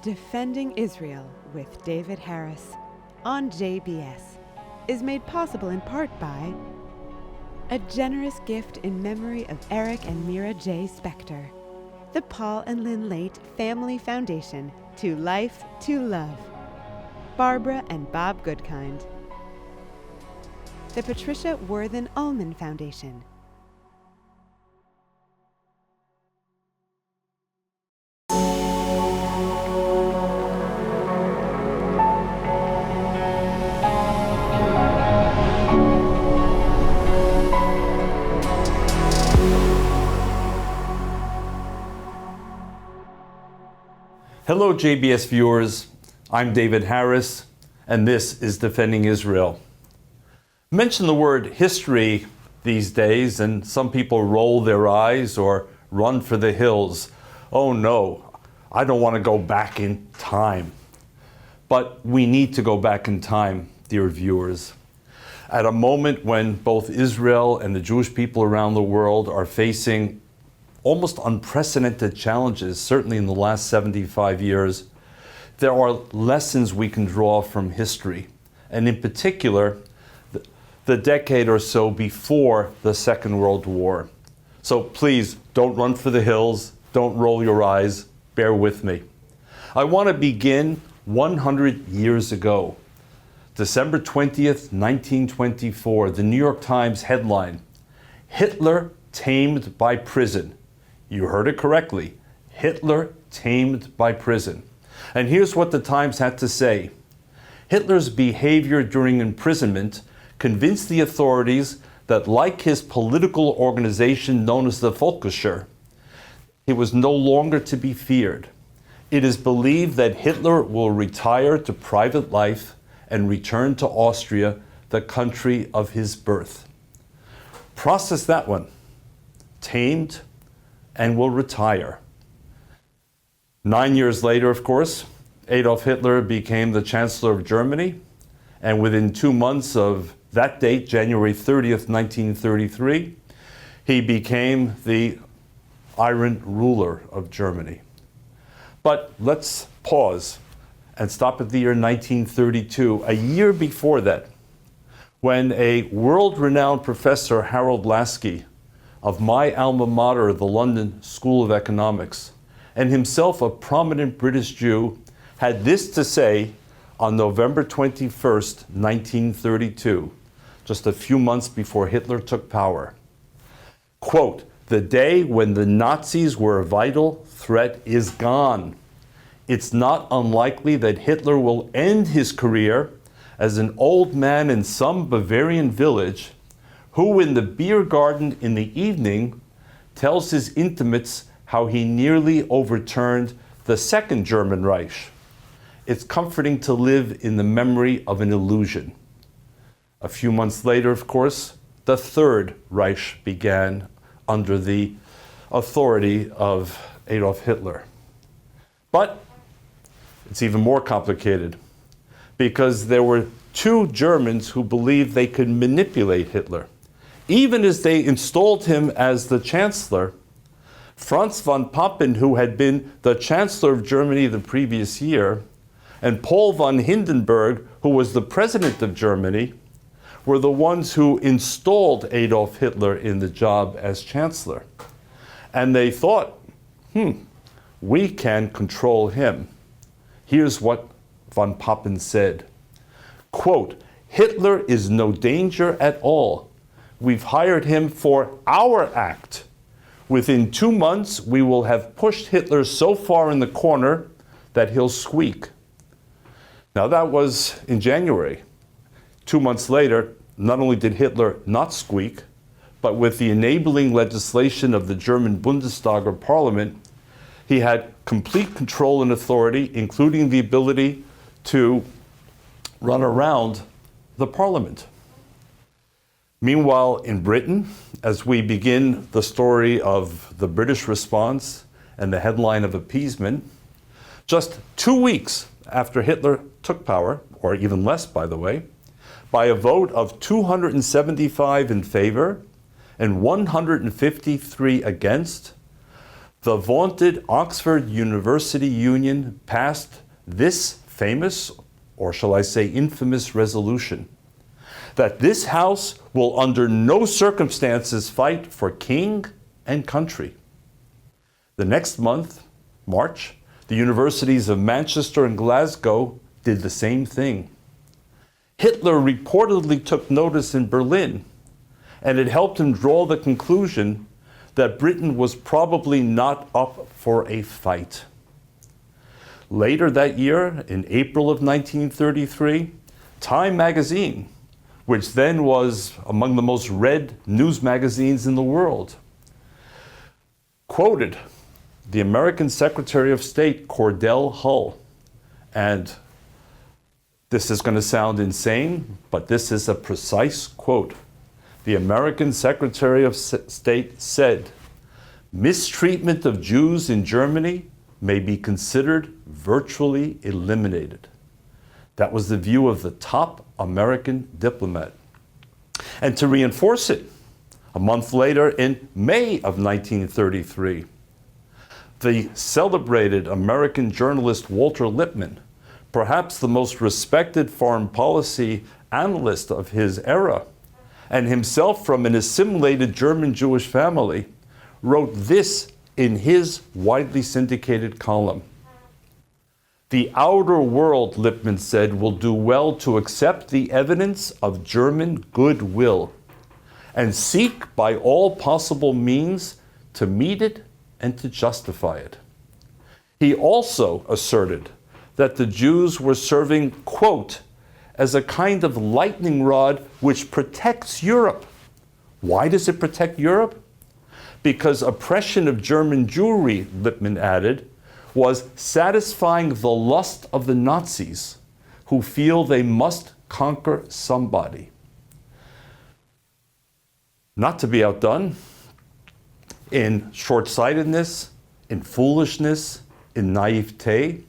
Defending Israel with David Harris on JBS is made possible in part by a generous gift in memory of Eric and Mira J. Spector, the Paul and Lynn Late Family Foundation, To Life, to Love, Barbara and Bob Goodkind, the Patricia Worthen Ullman Foundation, Hello JBS viewers, I'm David Harris, and this is Defending Israel. Mention the word history these days and some people roll their eyes or run for the hills. Oh no, I don't want to go back in time. But we need to go back in time, dear viewers. At a moment when both Israel and the Jewish people around the world are facing almost unprecedented challenges, certainly in the last 75 years, there are lessons we can draw from history, and in particular, the decade or so before the Second World War. So please, don't run for the hills, don't roll your eyes, bear with me. I want to begin 100 years ago, December 20th, 1924, the New York Times headline, "Hitler tamed by prison." You heard it correctly. Hitler tamed by prison. And here's what the Times had to say. Hitler's behavior during imprisonment convinced the authorities that, like his political organization known as the Volksschar, he was no longer to be feared. It is believed that Hitler will retire to private life and return to Austria, the country of his birth. Process that one. Tamed and will retire. 9 years later, of course, Adolf Hitler became the Chancellor of Germany, and within 2 months of that date, January 30th, 1933, he became the Iron Ruler of Germany. But let's pause and stop at the year 1932, a year before that, when a world-renowned professor, Harold Laski, of my alma mater, the London School of Economics, and himself a prominent British Jew, had this to say on November 21st, 1932, just a few months before Hitler took power. Quote, "The day when the Nazis were a vital threat is gone. It's not unlikely that Hitler will end his career as an old man in some Bavarian village who in the beer garden in the evening tells his intimates how he nearly overturned the Second German Reich. It's comforting to live in the memory of an illusion." A few months later, of course, the Third Reich began under the authority of Adolf Hitler. But it's even more complicated because there were two Germans who believed they could manipulate Hitler. Even as they installed him as the Chancellor, Franz von Papen, who had been the Chancellor of Germany the previous year, and Paul von Hindenburg, who was the President of Germany, were the ones who installed Adolf Hitler in the job as Chancellor. And they thought, we can control him. Here's what von Papen said, quote, "Hitler is no danger at all. We've hired him for our act. Within 2 months, we will have pushed Hitler so far in the corner that he'll squeak." Now that was in January. 2 months later, not only did Hitler not squeak, but with the enabling legislation of the German Bundestag or Parliament, he had complete control and authority, including the ability to run around the Parliament. Meanwhile, in Britain, as we begin the story of the British response and the headline of appeasement, just 2 weeks after Hitler took power, or even less, by the way, by a vote of 275 in favor and 153 against, the vaunted Oxford University Union passed this famous, or shall I say infamous, resolution that this House will under no circumstances fight for king and country. The next month, March, the universities of Manchester and Glasgow did the same thing. Hitler reportedly took notice in Berlin, and it helped him draw the conclusion that Britain was probably not up for a fight. Later that year, in April of 1933, Time magazine, which then was among the most read news magazines in the world, quoted the American Secretary of State, Cordell Hull, and this is going to sound insane, but this is a precise quote. The American Secretary of State said, "Mistreatment of Jews in Germany may be considered virtually eliminated." That was the view of the top American diplomat. And to reinforce it, a month later, in May of 1933, the celebrated American journalist Walter Lippmann, perhaps the most respected foreign policy analyst of his era, and himself from an assimilated German Jewish family, wrote this in his widely syndicated column. "The outer world," Lippmann said, "will do well to accept the evidence of German goodwill and seek by all possible means to meet it and to justify it." He also asserted that the Jews were serving, quote, "as a kind of lightning rod which protects Europe." Why does it protect Europe? Because oppression of German Jewry, Lippmann added, was satisfying the lust of the Nazis, who feel they must conquer somebody. Not to be outdone, in short-sightedness, in foolishness, in naivete,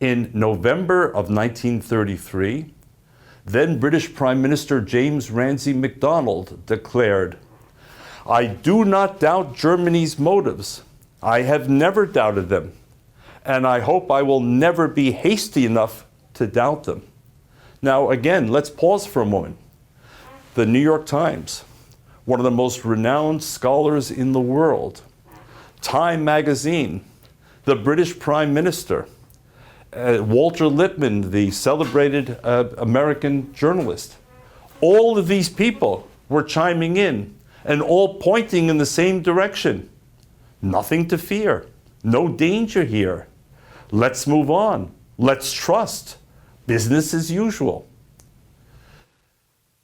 in November of 1933, then British Prime Minister James Ramsay MacDonald declared, "I do not doubt Germany's motives. I have never doubted them, and I hope I will never be hasty enough to doubt them." Now again, let's pause for a moment. The New York Times, one of the most renowned scholars in the world, Time magazine, the British Prime Minister, Walter Lippmann, the celebrated American journalist. All of these people were chiming in and all pointing in the same direction. Nothing to fear. No danger here. Let's move on. Let's trust. Business as usual.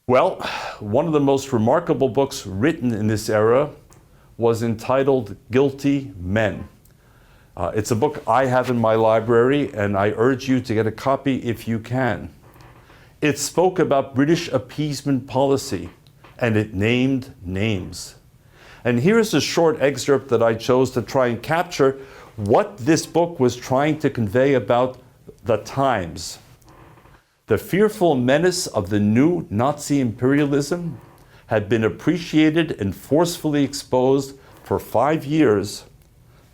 Well, one of the most remarkable books written in this era was entitled Guilty Men. It's a book I have in my library, and I urge you to get a copy if you can. It spoke about British appeasement policy, and it named names. And here's a short excerpt that I chose to try and capture what this book was trying to convey about the times. The fearful menace of the new Nazi imperialism had been appreciated and forcefully exposed for 5 years,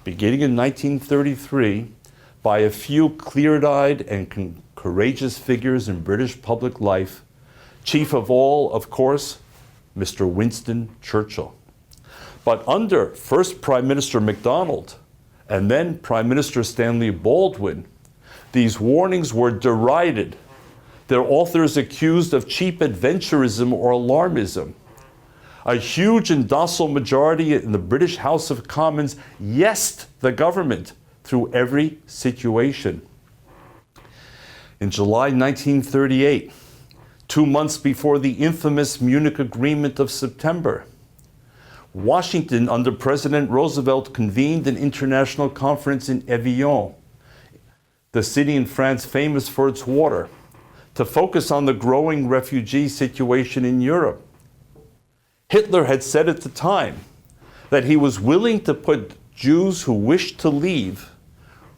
beginning in 1933, by a few clear-eyed and courageous figures in British public life, chief of all, of course, Mr. Winston Churchill. But under first Prime Minister MacDonald and then Prime Minister Stanley Baldwin, these warnings were derided, their authors accused of cheap adventurism or alarmism. A huge and docile majority in the British House of Commons yesed the government through every situation. In July 1938, 2 months before the infamous Munich Agreement of September, Washington, under President Roosevelt, convened an international conference in Evian, the city in France famous for its water, to focus on the growing refugee situation in Europe. Hitler had said at the time that he was willing to put Jews who wished to leave,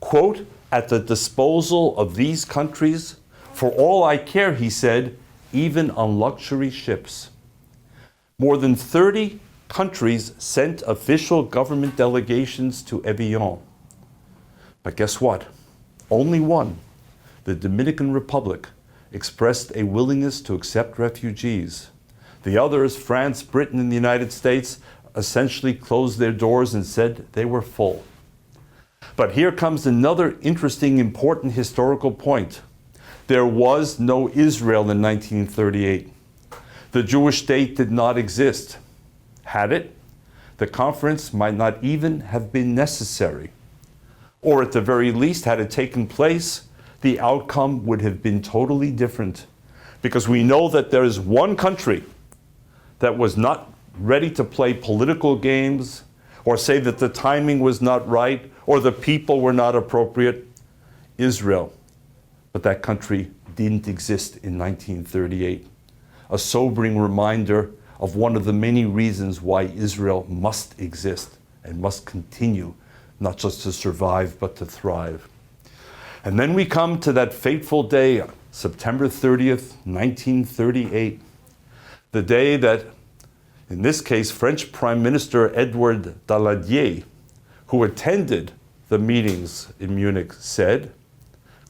quote, "at the disposal of these countries, for all I care," he said, "even on luxury ships." More than 30 countries sent official government delegations to Evian. But guess what? Only one, the Dominican Republic, expressed a willingness to accept refugees. The others, France, Britain, and the United States, essentially closed their doors and said they were full. But here comes another interesting, important historical point. There was no Israel in 1938. The Jewish state did not exist. Had it, the conference might not even have been necessary. Or at the very least, had it taken place, the outcome would have been totally different. Because we know that there is one country that was not ready to play political games, or say that the timing was not right, or the people were not appropriate: Israel. But that country didn't exist in 1938. A sobering reminder of one of the many reasons why Israel must exist and must continue, not just to survive, but to thrive. And then we come to that fateful day, September 30th, 1938, the day that, in this case, French Prime Minister Edouard Daladier, who attended the meetings in Munich, said,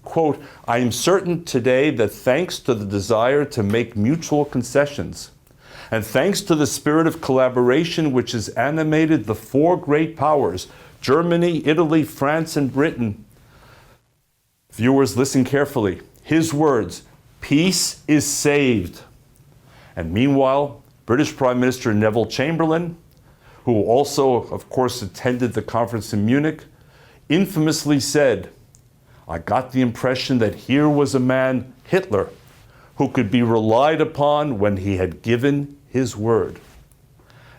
quote, "I am certain today that thanks to the desire to make mutual concessions, and thanks to the spirit of collaboration which has animated the four great powers, Germany, Italy, France, and Britain," viewers, listen carefully, his words, "peace is saved." And meanwhile, British Prime Minister Neville Chamberlain, who also, of course, attended the conference in Munich, infamously said, "I got the impression that here was a man, Hitler, who could be relied upon when he had given his word."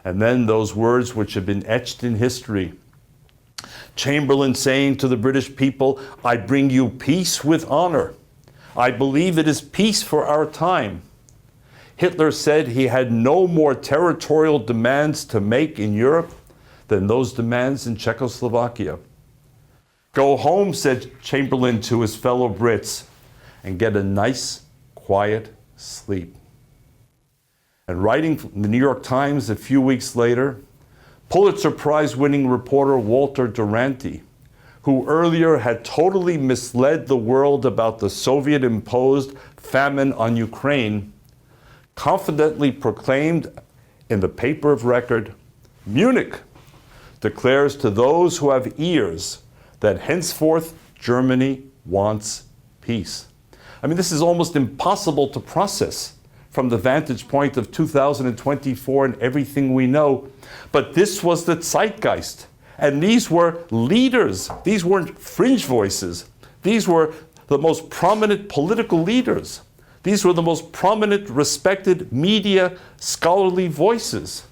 And then those words which have been etched in history. Chamberlain saying to the British people, "I bring you peace with honor. I believe it is peace for our time." Hitler said he had no more territorial demands to make in Europe than those demands in Czechoslovakia. "Go home," said Chamberlain to his fellow Brits, "and get a nice, quiet sleep." And writing from the New York Times a few weeks later, Pulitzer Prize-winning reporter Walter Duranty, who earlier had totally misled the world about the Soviet-imposed famine on Ukraine, confidently proclaimed in the paper of record, "Munich declares to those who have ears that henceforth Germany wants peace." I mean, this is almost impossible to process from the vantage point of 2024 and everything we know. But this was the zeitgeist. And these were leaders. These weren't fringe voices. These were the most prominent political leaders. These were the most prominent, respected media, scholarly voices.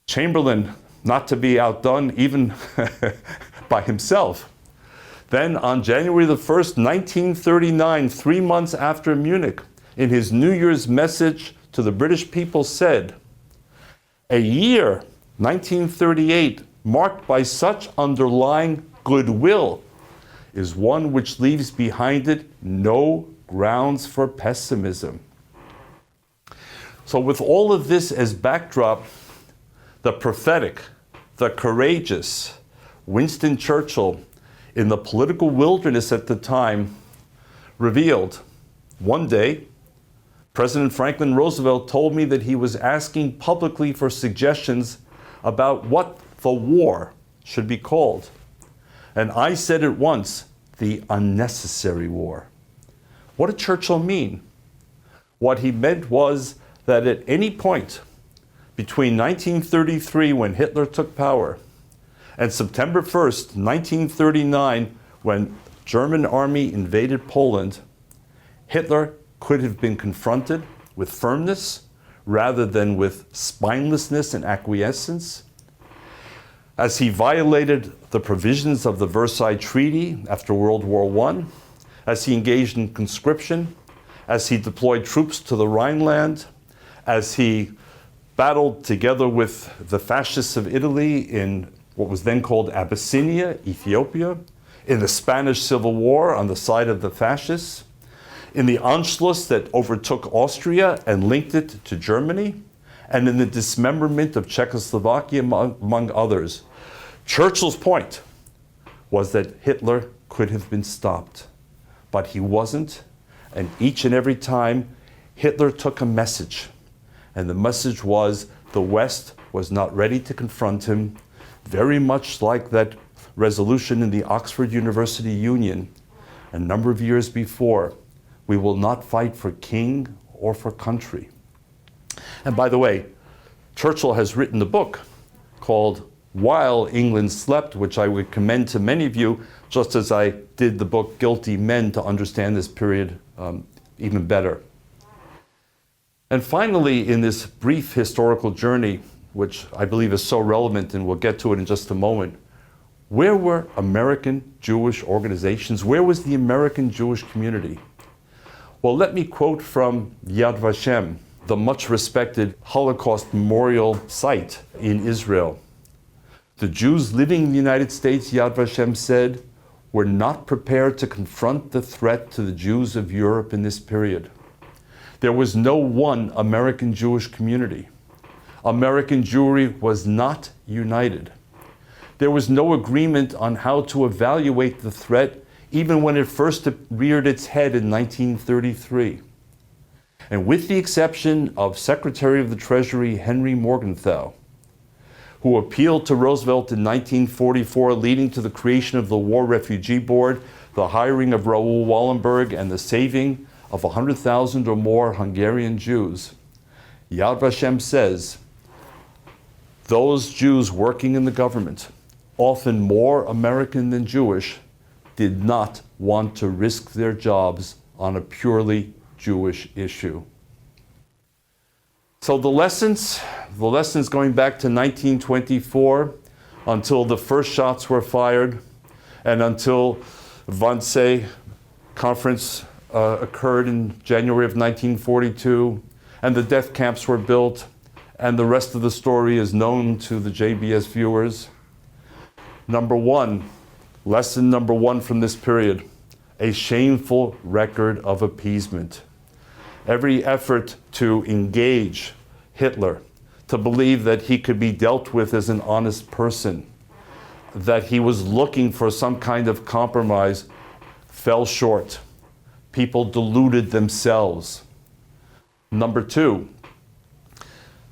Chamberlain, not to be outdone even by himself, then on January the 1st, 1939, 3 months after Munich, in his New Year's message to the British people said, "A year, 1938, marked by such underlying goodwill is one which leaves behind it no grounds for pessimism." So with all of this as backdrop, the prophetic, the courageous Winston Churchill, in the political wilderness at the time, revealed, one day, President Franklin Roosevelt told me that he was asking publicly for suggestions about what the war should be called. And I said at once, the unnecessary war. What did Churchill mean? What he meant was that at any point between 1933, when Hitler took power, and September 1st, 1939, when German army invaded Poland, Hitler could have been confronted with firmness rather than with spinelessness and acquiescence. As he violated the provisions of the Versailles Treaty after World War I, as he engaged in conscription, as he deployed troops to the Rhineland, as he battled together with the fascists of Italy in what was then called Abyssinia, Ethiopia, in the Spanish Civil War on the side of the fascists, in the Anschluss that overtook Austria and linked it to Germany, and in the dismemberment of Czechoslovakia, among others. Churchill's point was that Hitler could have been stopped, but he wasn't, and each and every time Hitler took a message, and the message was the West was not ready to confront him, very much like that resolution in the Oxford University Union a number of years before. We will not fight for king or for country. And by the way, Churchill has written a book called While England Slept, which I would commend to many of you, just as I did the book Guilty Men to understand this period even better. And finally, in this brief historical journey, which I believe is so relevant, and we'll get to it in just a moment, where were American Jewish organizations? Where was the American Jewish community? Well, let me quote from Yad Vashem, the much respected Holocaust memorial site in Israel. The Jews living in the United States, Yad Vashem said, were not prepared to confront the threat to the Jews of Europe in this period. There was no one American Jewish community. American Jewry was not united. There was no agreement on how to evaluate the threat, even when it first reared its head in 1933. And with the exception of Secretary of the Treasury Henry Morgenthau, who appealed to Roosevelt in 1944, leading to the creation of the War Refugee Board, the hiring of Raoul Wallenberg, and the saving of 100,000 or more Hungarian Jews, Yad Vashem says, those Jews working in the government, often more American than Jewish, did not want to risk their jobs on a purely Jewish issue. So the lessons going back to 1924, until the first shots were fired, and until Wannsee Conference occurred in January of 1942, and the death camps were built, and the rest of the story is known to the JBS viewers. Lesson number one from this period, a shameful record of appeasement. Every effort to engage Hitler, to believe that he could be dealt with as an honest person, that he was looking for some kind of compromise, fell short. People deluded themselves. Number two,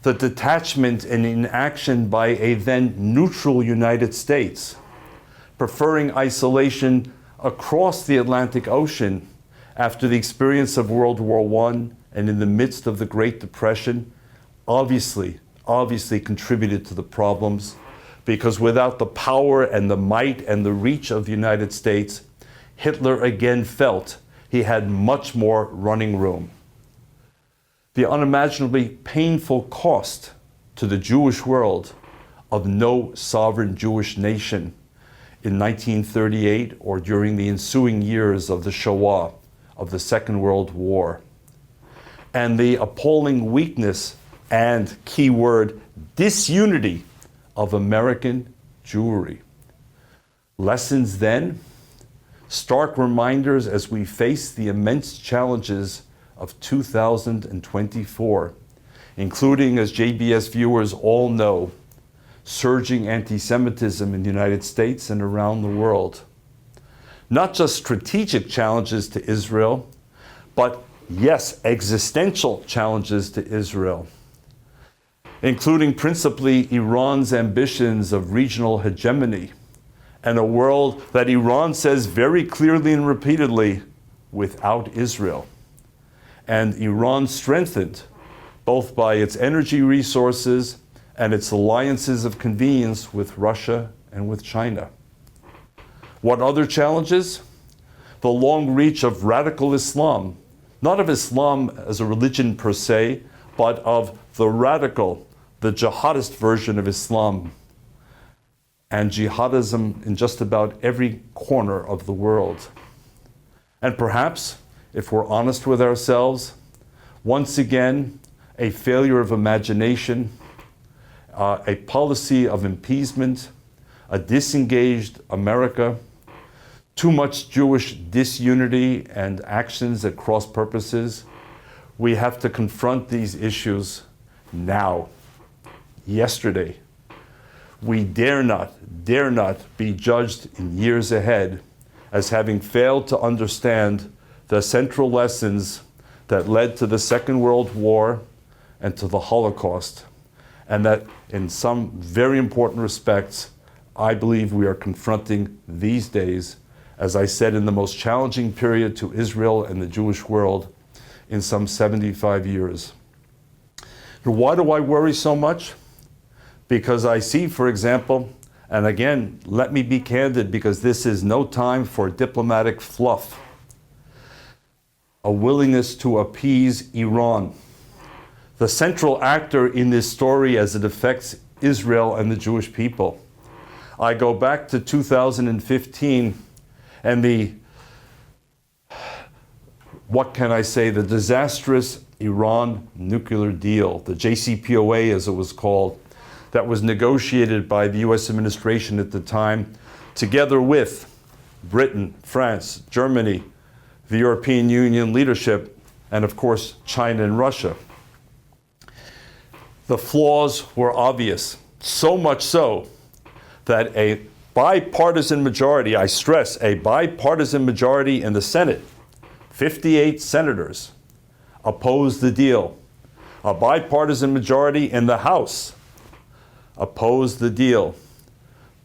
the detachment and inaction by a then neutral United States, preferring isolation across the Atlantic Ocean after the experience of World War I and in the midst of the Great Depression, obviously contributed to the problems, because without the power and the might and the reach of the United States, Hitler again felt he had much more running room. The unimaginably painful cost to the Jewish world of no sovereign Jewish nation in 1938 or during the ensuing years of the Shoah, of the Second World War, and the appalling weakness and, keyword, disunity of American Jewry. Lessons then, stark reminders as we face the immense challenges of 2024, including, as JBS viewers all know, surging anti-Semitism in the United States and around the world. Not just strategic challenges to Israel, but yes, existential challenges to Israel, including principally Iran's ambitions of regional hegemony and a world that Iran says very clearly and repeatedly, without Israel. And Iran strengthened both by its energy resources and its alliances of convenience with Russia and with China. What other challenges? The long reach of radical Islam, not of Islam as a religion per se, but of the radical, the jihadist version of Islam, and jihadism in just about every corner of the world. And perhaps, if we're honest with ourselves, once again, a failure of imagination, a policy of appeasement, a disengaged America, too much Jewish disunity and actions at cross purposes. We have to confront these issues now, yesterday. We dare not be judged in years ahead as having failed to understand the central lessons that led to the Second World War and to the Holocaust, and that in some very important respects, I believe we are confronting these days, as I said, in the most challenging period to Israel and the Jewish world in some 75 years. Why do I worry so much? Because I see, for example, and again, let me be candid because this is no time for diplomatic fluff, a willingness to appease Iran, the central actor in this story as it affects Israel and the Jewish people. I go back to 2015 and the disastrous Iran nuclear deal, the JCPOA as it was called, that was negotiated by the US administration at the time, together with Britain, France, Germany, the European Union leadership, and of course, China and Russia. The flaws were obvious, so much so that a bipartisan majority, I stress, a bipartisan majority in the Senate, 58 senators, opposed the deal. A bipartisan majority in the House opposed the deal.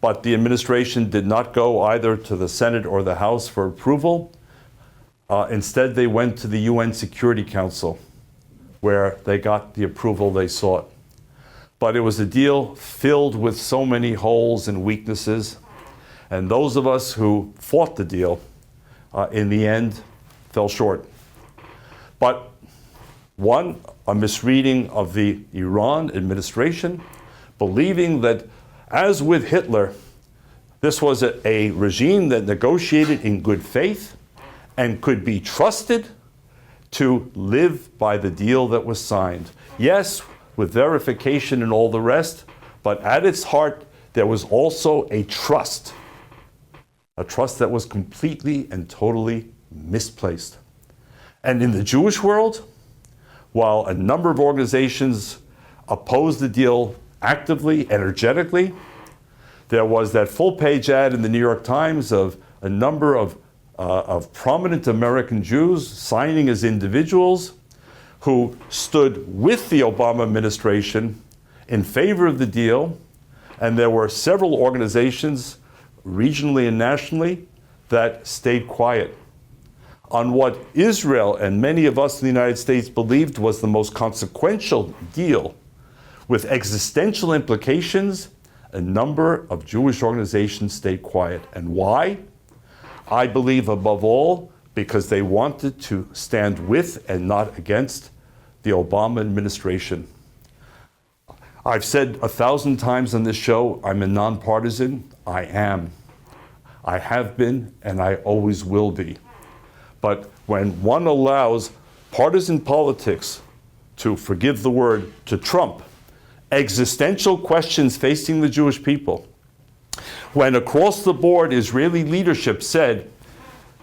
But the administration did not go either to the Senate or the House for approval. Instead, they went to the UN Security Council, where they got the approval they sought. But it was a deal filled with so many holes and weaknesses, and those of us who fought the deal, in the end, fell short. But one, a misreading of the Iran administration, believing that, as with Hitler, this was a regime that negotiated in good faith and could be trusted to live by the deal that was signed. Yes, with verification and all the rest, but at its heart, there was also a trust that was completely and totally misplaced. And in the Jewish world, while a number of organizations opposed the deal actively, energetically, there was that full-page ad in the New York Times of a number of prominent American Jews signing as individuals who stood with the Obama administration in favor of the deal, and there were several organizations, regionally and nationally, that stayed quiet on what Israel and many of us in the United States believed was the most consequential deal with existential implications. A number of Jewish organizations stayed quiet. And why? I believe above all because they wanted to stand with and not against the Obama administration. I've said 1,000 times on this show, I'm a nonpartisan. I am. I have been, and I always will be. But when one allows partisan politics to, forgive the word, to trump existential questions facing the Jewish people, when across the board Israeli leadership said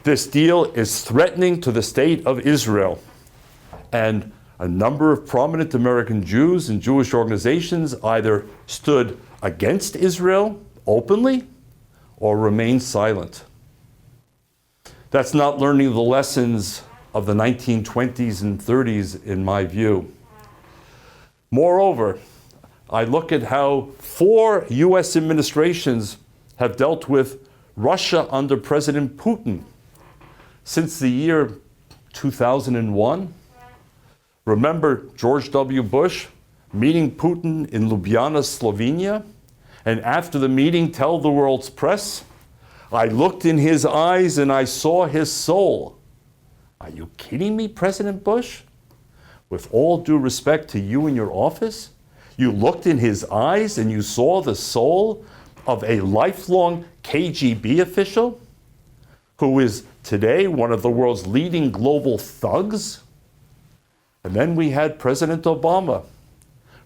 this deal is threatening to the state of Israel, and a number of prominent American Jews and Jewish organizations either stood against Israel openly or remained silent. That's not learning the lessons of the 1920s and 30s, in my view. Moreover, I look at how 4 US administrations have dealt with Russia under President Putin since the year 2001. Remember George W. Bush meeting Putin in Ljubljana, Slovenia, and after the meeting tell the world's press, I looked in his eyes and I saw his soul. Are you kidding me, President Bush? With all due respect to you and your office, you looked in his eyes and you saw the soul of a lifelong KGB official who is today one of the world's leading global thugs? And then we had President Obama.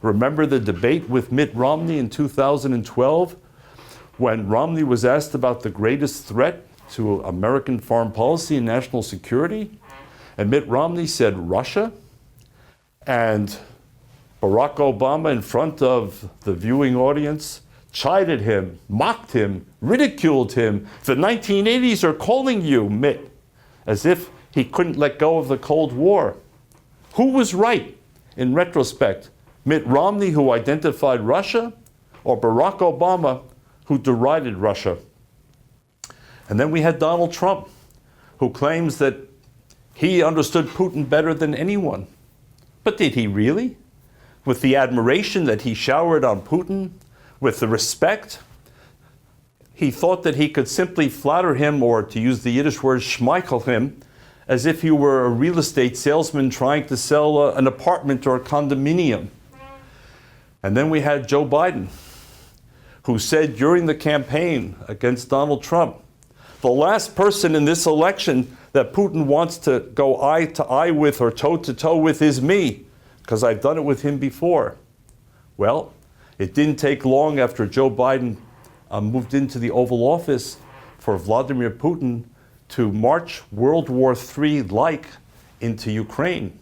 Remember the debate with Mitt Romney in 2012 when Romney was asked about the greatest threat to American foreign policy and national security? And Mitt Romney said Russia. And Barack Obama, in front of the viewing audience, chided him, mocked him, ridiculed him. The 1980s are calling you, Mitt, as if he couldn't let go of the Cold War. Who was right in retrospect? Mitt Romney, who identified Russia, or Barack Obama, who derided Russia? And then we had Donald Trump, who claims that he understood Putin better than anyone. But did he really? With the admiration that he showered on Putin, with the respect, he thought that he could simply flatter him, or to use the Yiddish word, schmeichel him, as if he were a real estate salesman trying to sell an apartment or a condominium. And then we had Joe Biden, who said during the campaign against Donald Trump, the last person in this election that Putin wants to go eye to eye with or toe to toe with is me, because I've done it with him before. Well, it didn't take long after Joe Biden moved into the Oval Office for Vladimir Putin to march World War III-like into Ukraine.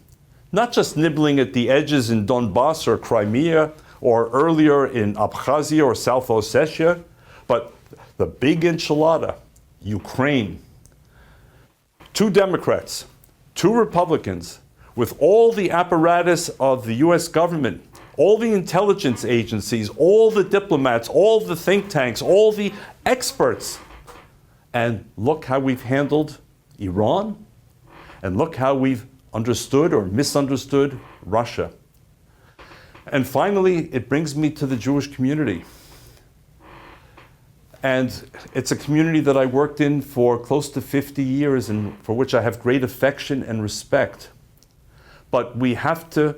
Not just nibbling at the edges in Donbass or Crimea, or earlier in Abkhazia or South Ossetia, but the big enchilada, Ukraine. 2 Democrats, 2 Republicans, with all the apparatus of the US government, all the intelligence agencies, all the diplomats, all the think tanks, all the experts. And look how we've handled Iran, and look how we've understood or misunderstood Russia. And finally, it brings me to the Jewish community. And it's a community that I worked in for close to 50 years and for which I have great affection and respect. But we have to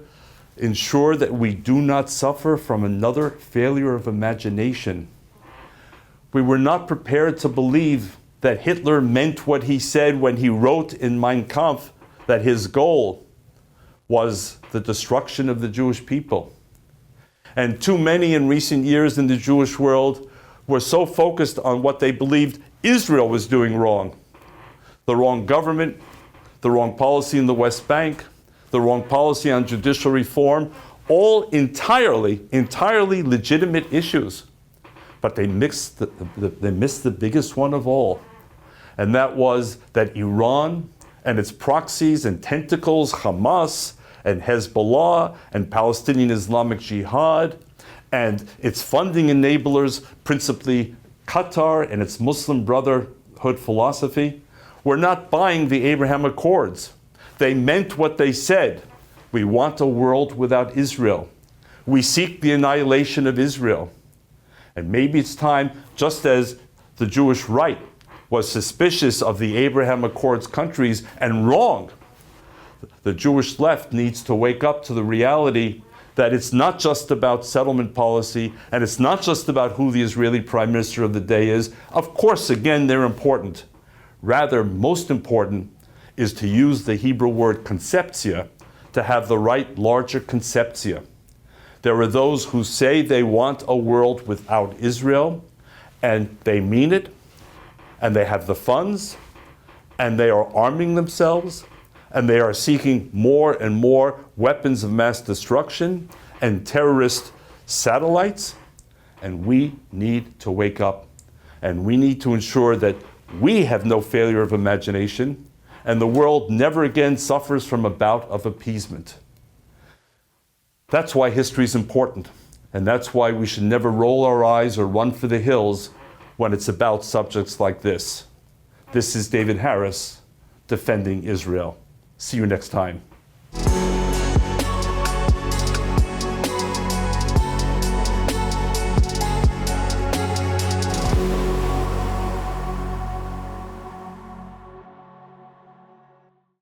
ensure that we do not suffer from another failure of imagination. We were not prepared to believe that Hitler meant what he said when he wrote in Mein Kampf that his goal was the destruction of the Jewish people. And too many in recent years in the Jewish world were so focused on what they believed Israel was doing wrong. The wrong government, the wrong policy in the West Bank, the wrong policy on judicial reform, all entirely legitimate issues. But they missed the biggest one of all. And that was that Iran and its proxies and tentacles, Hamas and Hezbollah and Palestinian Islamic Jihad, and its funding enablers, principally Qatar and its Muslim Brotherhood philosophy, were not buying the Abraham Accords. They meant what they said. We want a world without Israel. We seek the annihilation of Israel. And maybe it's time, just as the Jewish right was suspicious of the Abraham Accords countries and wrong, the Jewish left needs to wake up to the reality that it's not just about settlement policy, and it's not just about who the Israeli prime minister of the day is. Of course, again, they're important. Rather, most important is to use the Hebrew word konceptia to have the right larger konceptia. There are those who say they want a world without Israel, and they mean it, and they have the funds, and they are arming themselves, and they are seeking more and more weapons of mass destruction and terrorist satellites. And we need to wake up, and we need to ensure that we have no failure of imagination, and the world never again suffers from a bout of appeasement. That's why history is important, and that's why we should never roll our eyes or run for the hills when it's about subjects like this. This is David Harris, defending Israel. See you next time.